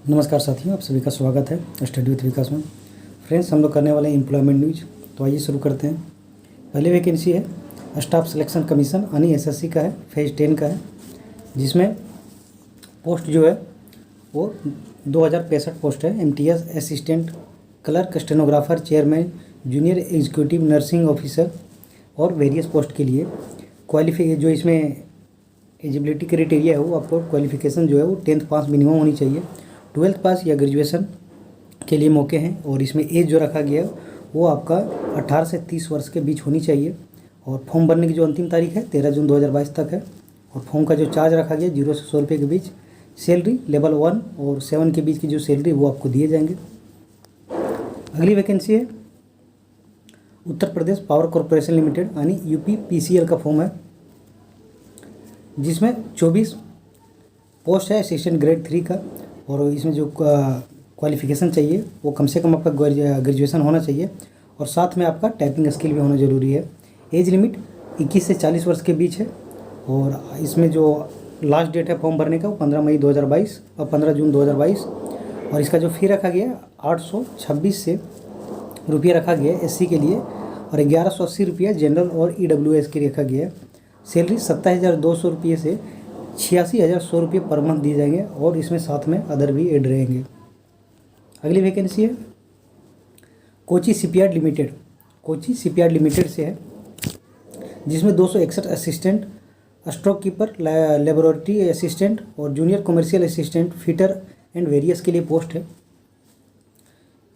नमस्कार साथियों, आप सभी का स्वागत है स्टडी विथ विकास में। फ्रेंड्स, हम लोग करने वाले हैं एम्प्लॉयमेंट न्यूज। तो आइए शुरू करते हैं। पहले वैकेंसी है स्टाफ सिलेक्शन कमीशन यानी एसएससी का है, फेज 10 का है, जिसमें पोस्ट जो है वो 2065 पोस्ट है। MTS assistant clerk, stenographer, chairman, junior executive nursing officer और वेरियस पोस्ट के लिए जो इसमें एलिजिबिलिटी क्राइटेरिया है वो आपको क्वालिफिकेशन जो है वो 10th पास मिनिमम होनी चाहिए। 12th पास या ग्रेजुएशन के लिए मौके हैं। और इसमें एज जो रखा गया है वो आपका 18 से 30 वर्ष के बीच होनी चाहिए। और फॉर्म भरने की जो अंतिम तारीख है 13 जून 2022 तक है। और फॉर्म का जो चार्ज रखा गया 0 से 100 रुपये के बीच। सैलरी लेवल 1 और 7 के बीच की जो सैलरी वो आपको दिए जाएंगे। अगली वैकेंसी है Uttar Pradesh power corporation limited यानी यूपीपीसीएल का फॉर्म है, जिसमें 24 पोस्ट है असिस्टेंट ग्रेड 3 का। और इसमें जो क्वालिफिकेशन चाहिए वो कम से कम आपका ग्रेजुएशन होना चाहिए और साथ में आपका टाइपिंग स्किल भी होना ज़रूरी है। एज लिमिट 21 से 40 वर्ष के बीच है। और इसमें जो लास्ट डेट है फॉर्म भरने का वो 15 मई 2022 और 15 जून 2022। और इसका जो फ़ी रखा गया 826 से रुपये रखा गया है एससी के लिए और 1180 रुपये जनरल और ईडब्ल्यूएस के लिए रखा गया है। सैलरी 27,200 रुपये से 86,100 रुपये पर मंथ दिए जाएंगे और इसमें साथ में अदर भी ऐड रहेंगे। अगली वैकेंसी है Kochi shipyard limited. Kochi shipyard limited से है, जिसमें 261 assistant stock keeper, laboratory assistant और junior commercial assistant, fitter and various के लिए पोस्ट है।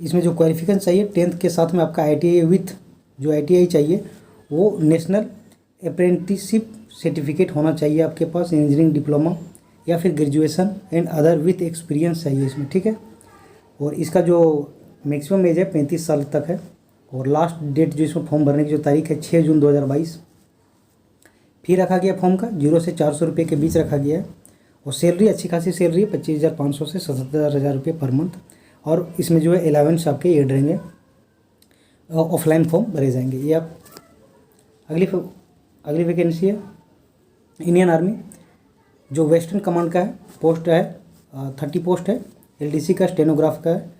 इसमें जो क्वालिफिकेशन चाहिए 10th के साथ में आपका आईटीआई विथ जो आईटीआई चाहिए वो नेशनल अप्रेंटिसशिप सर्टिफिकेट होना चाहिए आपके पास, इंजीनियरिंग डिप्लोमा या फिर graduation and other with experience चाहिए इसमें, ठीक है। और इसका जो मैक्सिमम एज है 35 साल तक है। और लास्ट डेट जो इसमें फॉर्म भरने की जो तारीख है 6 जून 2022। फी रखा गया फॉर्म का 0 से 400 रुपये के बीच रखा गया है। और सैलरी अच्छी खासी सैलरी है 25,500 से 77,000 रुपये पर मंथ। और इसमें जो है अलावेंस आपके ऐड रहेंगे, ऑफलाइन फॉर्म भरे जाएंगे। ये आप अगली वैकेंसी है इंडियन आर्मी जो वेस्टर्न कमांड का है, पोस्ट है 30 पोस्ट है। एलडीसी का, स्टेनोग्राफ का है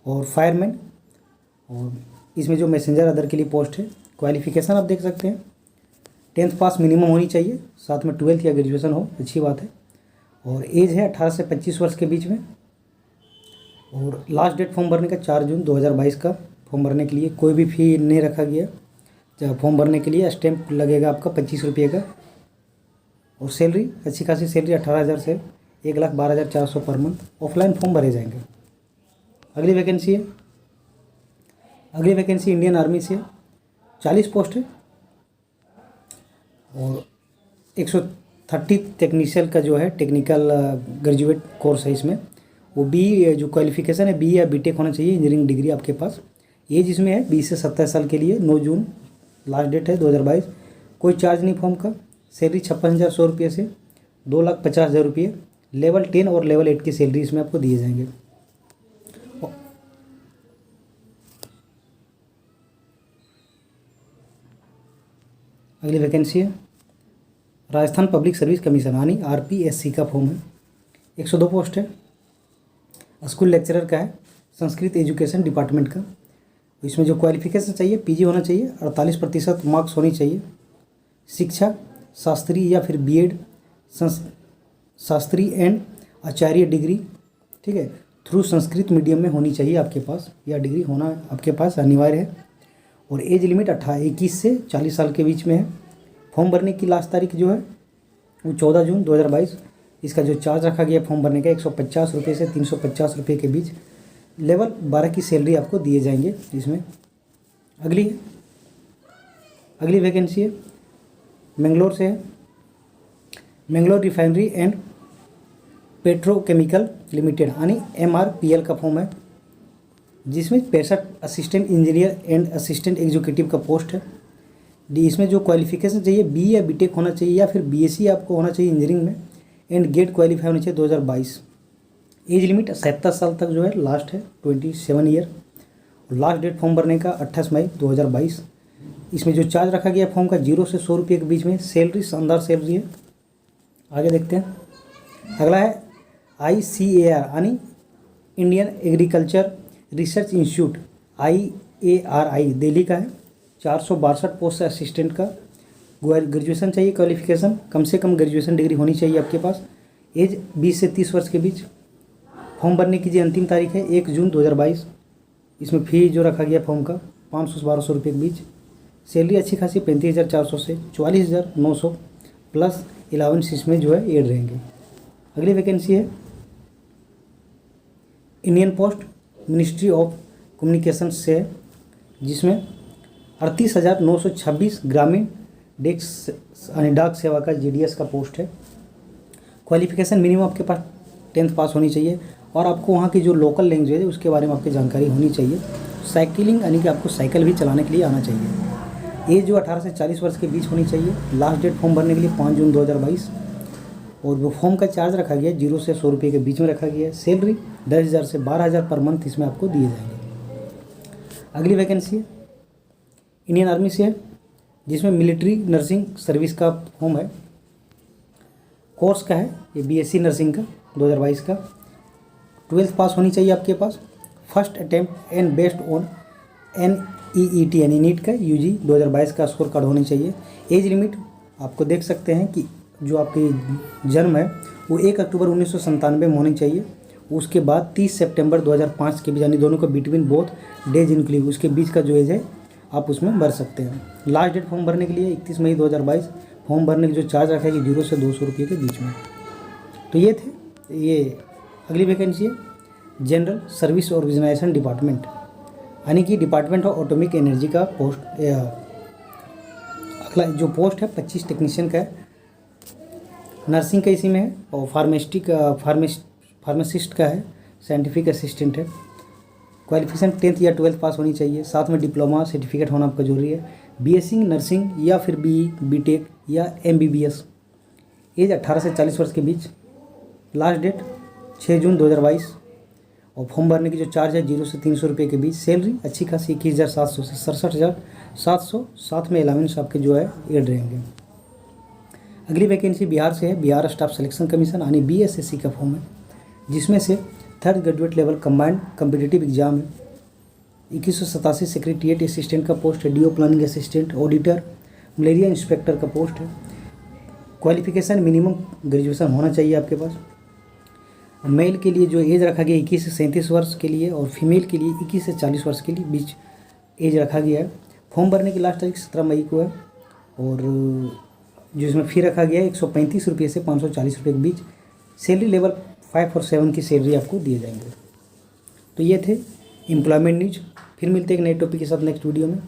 और फायरमैन। और इसमें जो मैसेंजर अदर के लिए पोस्ट है। क्वालिफिकेशन आप देख सकते हैं 10th पास मिनिमम होनी चाहिए, साथ में 12th या ग्रेजुएशन हो, अच्छी बात है। और एज है 18 से 25 वर्ष के बीच में। और लास्ट डेट फॉर्म भरने का 4 जून 2022 का। फॉर्म भरने के लिए कोई भी फ़ी नहीं रखा गया। जब फॉर्म भरने के लिए स्टैम्प लगेगा आपका 25 रुपये का। और सैलरी अच्छी खासी सैलरी 18,000 से 1,12,400 पर मंथ। ऑफलाइन फॉर्म भरे जाएंगे। अगली वैकेंसी इंडियन आर्मी से 40 पोस्ट है और 130 टेक्नीशियल का जो है टेक्निकल ग्रेजुएट कोर्स है। इसमें वो बी जो क्वालिफिकेशन है बी या बीटेक होना चाहिए, इंजीनियरिंग डिग्री आपके पास। एज इसमें है 20 से 27 साल के लिए। 9 जून लास्ट डेट है 2022। कोई चार्ज नहीं फॉर्म का। सैलरी 56,100 रुपये से 2,50,000 रुपये। लेवल 10 और लेवल 8 की सैलरी इसमें आपको दिए जाएंगे। अगली वैकेंसी है राजस्थान पब्लिक सर्विस कमीशन यानी आरपीएससी का फॉर्म है। 102 पोस्ट है। स्कूल लेक्चरर का है, संस्कृत एजुकेशन डिपार्टमेंट का। इसमें जो क्वालिफिकेशन चाहिए पीजी होना चाहिए, 48% मार्क्स होनी चाहिए। शिक्षा शास्त्री या फिर BEd, Shastri and Acharya degree, ठीक है, थ्रू संस्कृत मीडियम में होनी चाहिए आपके पास। यह डिग्री होना आपके पास अनिवार्य है। और एज लिमिट 21 से 40 साल के बीच में है। फॉर्म भरने की लास्ट तारीख जो है वो 14 जून 2022। इसका जो चार्ज रखा गया फॉर्म भरने का 150 रुपये से 350 रुपये के बीच। लेवल 12 की सैलरी आपको दिए जाएंगे इसमें। अगली वैकेंसी है मैंगलोर से है। Mangalore refinery and petrochemical limited यानी MRPL का फॉर्म है, जिसमें 65 assistant engineer and assistant executive का पोस्ट है। इसमें जो क्वालिफिकेशन चाहिए बी या बीटेक होना चाहिए या फिर बीएससी आपको होना चाहिए इंजीनियरिंग में एंड गेट क्वालिफाई होना चाहिए 2022। एज लिमिट 70 साल तक जो है लास्ट है 27 ईयर। लास्ट डेट फॉर्म भरने का 28 मई 2022। इसमें जो चार्ज रखा गया फॉर्म का 0 से 100 रुपये के बीच में। सैलरी शानदार सैलरी है। आगे देखते हैं। अगला है ICAR यानी Indian agriculture research institute IARI Delhi का है। 462 पोस्ट है असिस्टेंट का। ग्रेजुएशन चाहिए, क्वालिफिकेशन कम से कम ग्रेजुएशन डिग्री होनी चाहिए आपके पास। एज 20 से 30 वर्ष के बीच। फॉर्म भरने की जो अंतिम तारीख है 1 जून 2022। इसमें फी जो रखा गया फॉर्म का 500 से 1200 रुपये के बीच। सैलरी अच्छी खासी 35,400 से 44,900 प्लस अलाउंस इसमें जो है एड रहेंगे। अगली वैकेंसी है Indian post ministry of communication से है, जिसमें 38,926 ग्रामीण डाक सेवा का GDS का पोस्ट है। क्वालिफिकेशन मिनिमम आपके पास 10th पास होनी चाहिए और आपको वहाँ की जो लोकल लैंग्वेज है उसके बारे में आपकी जानकारी होनी चाहिए। साइकिलिंग यानी कि आपको साइकिल भी चलाने के लिए आना चाहिए। एज जो 18 से 40 वर्ष के बीच होनी चाहिए। लास्ट डेट फॉर्म भरने के लिए 5 जून 2022 और वो फॉर्म का चार्ज रखा गया 0 से 100 रुपये के बीच में रखा गया है। सैलरी 10,000 से 12,000 पर मंथ इसमें आपको दिए जाएंगे। अगली वैकेंसी है इंडियन आर्मी से है, जिसमें मिलिट्री नर्सिंग सर्विस का फॉर्म है। कोर्स का है ये BSc नर्सिंग का 2022 का। 12th पास होनी चाहिए आपके पास। First attempt and based on NEET यानी नीट का UG 2022 का स्कोर कार्ड होनी चाहिए। एज लिमिट आपको देख सकते हैं कि जो आपकी जन्म है वो 1 अक्टूबर 1997 में होनी चाहिए। उसके बाद 30 सितंबर 2005 के बीच यानी दोनों का बिटवीन बोथ डेज इंक्लूड उसके बीच का जो एज है आप उसमें भर सकते हैं। लास्ट डेट फॉर्म भरने के लिए 31 मई 2022। फॉर्म भरने की जो चार्ज रखा है 0 से 200 रुपये के बीच में। तो ये थे ये। अगली वैकेंसी है जनरल सर्विस ऑर्गेनाइजेशन डिपार्टमेंट यानी कि डिपार्टमेंट ऑफ एटॉमिक एनर्जी का पोस्ट। अगला जो पोस्ट है 25 टेक्नीशियन का है। नर्सिंग का इसी में है और फार्मासिस्ट का है। साइंटिफिक असिस्टेंट है। क्वालिफिकेशन 10th या 12th पास होनी चाहिए। साथ में डिप्लोमा सर्टिफिकेट होना आपका जरूरी है। BSc नर्सिंग या फिर BE BTech या MBBS। एज 18 से 40 वर्ष के बीच। लास्ट डेट 6 जून 2022 और फॉर्म भरने की जो चार्ज है 0 से 300 रुपये के बीच। सैलरी अच्छी खासी 21,700 से 67,700। साथ में अलाउंस आपके जो है एड रहेंगे। अगली वैकेंसी बिहार से है। बिहार स्टाफ सिलेक्शन कमीशन यानी BSSC का फॉर्म है, जिसमें से 3rd graduate level combined competitive exam है। 2187 सेक्रेटरीट असिस्टेंट का पोस्ट है। DO planning assistant, auditor, malaria inspector का पोस्ट है। क्वालिफिकेशन मिनिमम ग्रेजुएशन होना चाहिए आपके पास। मेल के लिए जो एज रखा गया 21 से 37 वर्ष के लिए और फीमेल के लिए 21 से 40 वर्ष के लिए बीच एज रखा गया है। फॉर्म भरने की लास्ट तारीख 17 मई को है और जो इसमें फ़ी रखा गया है 135 रुपये से 540 रुपये के बीच। सैलरी लेवल 5 और 7 की सैलरी आपको दिए जाएंगे। तो ये थे एम्प्लॉयमेंट न्यूज। फिर मिलते हैं एक नए टॉपिक के साथ नेक्स्ट वीडियो में।